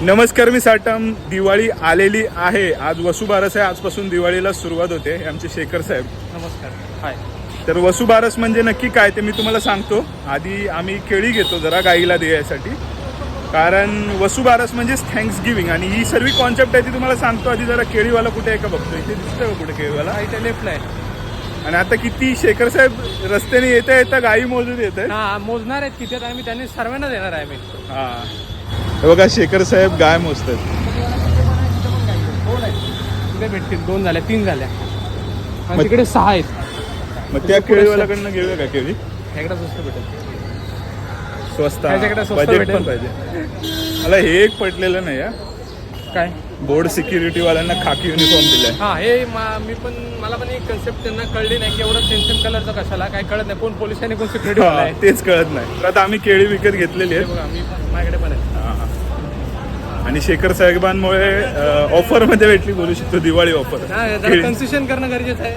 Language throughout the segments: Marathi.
नमस्कार, मी साटम. दिवाळी आलेली आहे. आज वसुबारस आहे. आजपासून दिवाळीला सुरुवात होते. हे आमचे शेखर साहेब. नमस्कार. हाय. तर वसुबारस म्हणजे नक्की काय ते मी तुम्हाला सांगतो. आधी आम्ही केळी घेतो जरा गाईला द्यायसाठी, कारण वसुबारस म्हणजेच थँक्स गिव्हिंग आणि ही सर्व कॉन्सेप्ट आहे ती तुम्हाला सांगतो. आधी जरा केळीवाला कुठे आहे का बघतो. इथे दिसतोय का कुठे केळीवाला? इथे लेफ्टला आहे. आणि आता किती शेखर साहेब रस्त्याने येता येता गाई मोजून येत आहे. हा, मोजणार आहेत किती आम्ही त्यांनी सर्वांना देणार आहे आम्ही. हा, हे बघा शेखर साहेब गाय मोजतात. तिथे भेटतील. 2 झाल्या, 3 झाल्या आणि तिकडे 6 आहेत. मग त्या केळीवाल्याकडनं घेऊया का केळी? ह्याकडे स्वस्त भेटेल. स्वस्त त्याच्याकडे स्वस्त बजेट भेटेल. पण पाहिजे मला. हे एक पटलेलं नाही या काय बोर्ड सिक्युरिटी वाल्यांना खाकी युनिफॉर्म दिलाय. हा, हे मला पण एक कन्सेप्ट त्यांना कळली नाही की एवढं सेम कलरचं कशाला काय कळत नाही. कोण पोलिसांनी कोण सिक्युरिटी वाला आहे तेच कळत नाही. तर आता आम्ही केळी विकत घेतलेली आहे. बघा, माझ्याकडे पण आहे. आणि शेखर साहेबांमुळे ऑफर मध्ये भेटली बोलू शकतो. दिवाळी ऑफर. जरा कन्सेशन करणं गरजेचं आहे.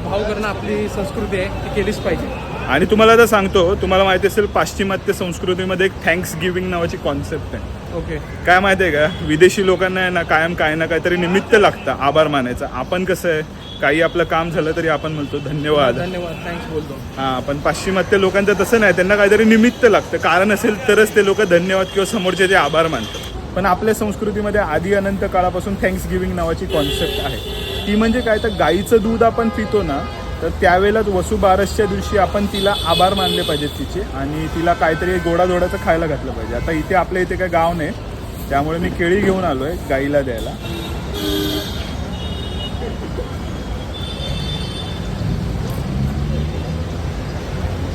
भाव करणं आपली संस्कृती आहे, ती केलीच पाहिजे. आणि तुम्हाला आता सांगतो, तुम्हाला माहिती असेल पाश्चिमात्य संस्कृतीमध्ये एक थँक्स गिव्हिंग नावाची कॉन्सेप्ट आहे. ओके. काय माहिती आहे का, विदेशी लोकांना आहे ना कायम काय ना काहीतरी निमित्त लागतं आभार मानायचं. आपण कसं आहे, काही आपलं काम झालं तरी आपण म्हणतो धन्यवाद, थँक्स बोलतो. हां, पण पाश्चिमात्य लोकांचं तसं नाही. त्यांना काहीतरी निमित्त लागतं, कारण असेल तरच ते लोक धन्यवाद किंवा समोरचे ते आभार मानतात. पण आपल्या संस्कृतीमध्ये आधी अनंत काळापासून थँक्स गिव्हिंग नावाची कॉन्सेप्ट आहे. ती म्हणजे काय, तर गाईचं दूध आपण पितो ना, तर त्यावेळेला वसुबारसच्या दिवशी आपण तिला आभार मानले पाहिजेत तिचे, आणि तिला काहीतरी गोडाधोडाचं खायला घातलं पाहिजे. आता इथे आपल्या इथे काही गाव नाही, त्यामुळे मी केळी घेऊन आलो आहे गाईला द्यायला.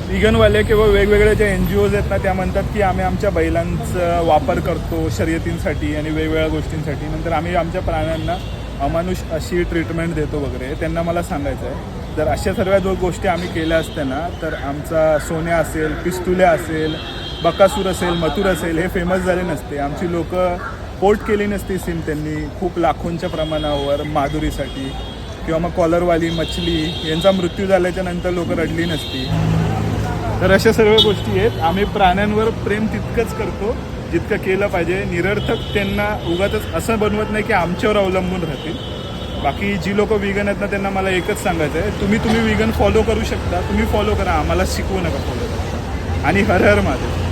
विगनवाले किंवा वेगवेगळ्या ज्या NGOज आहेत ना, त्या म्हणतात की आम्ही आमच्या बैलांचा वापर करतो शर्यतींसाठी आणि वेगवेगळ्या गोष्टींसाठी, नंतर आम्ही आमच्या प्राण्यांना अमानुष अशी ट्रीटमेंट देतो वगैरे. त्यांना मला सांगायचं आहे, जर अशा सर्व गोष्टी आम्ही केल्या असत्या ना, तर आमचा सोन्या असेल, पिस्तुल्या असेल, बकासूर असेल, मथुर असेल, हे फेमस झाले नसते. आमची लोक पोट केली नसती सीम त्यांनी खूप लाखोंच्या प्रमाणावर माधुरीसाठी, किंवा मग कॉलरवाली मछली यांचा मृत्यू झाल्याच्या नंतर लोक रडली नसती. तर अशा सर्व गोष्टी आहेत. आम्ही प्राण्यांवर प्रेम तितकंच करतो जितकं केलं पाहिजे. निरर्थक त्यांना उगाचच असं बनवत नाही की आमच्यावर अवलंबून राहतील. बाकी जी लोक विगन आहेत ना, त्यांना मला एकच सांगायचं आहे, तुम्ही विगन फॉलो करू शकता, तुम्ही फॉलो करा, आम्हाला शिकवू नका फॉलो करा. आणि हर हर महादेव.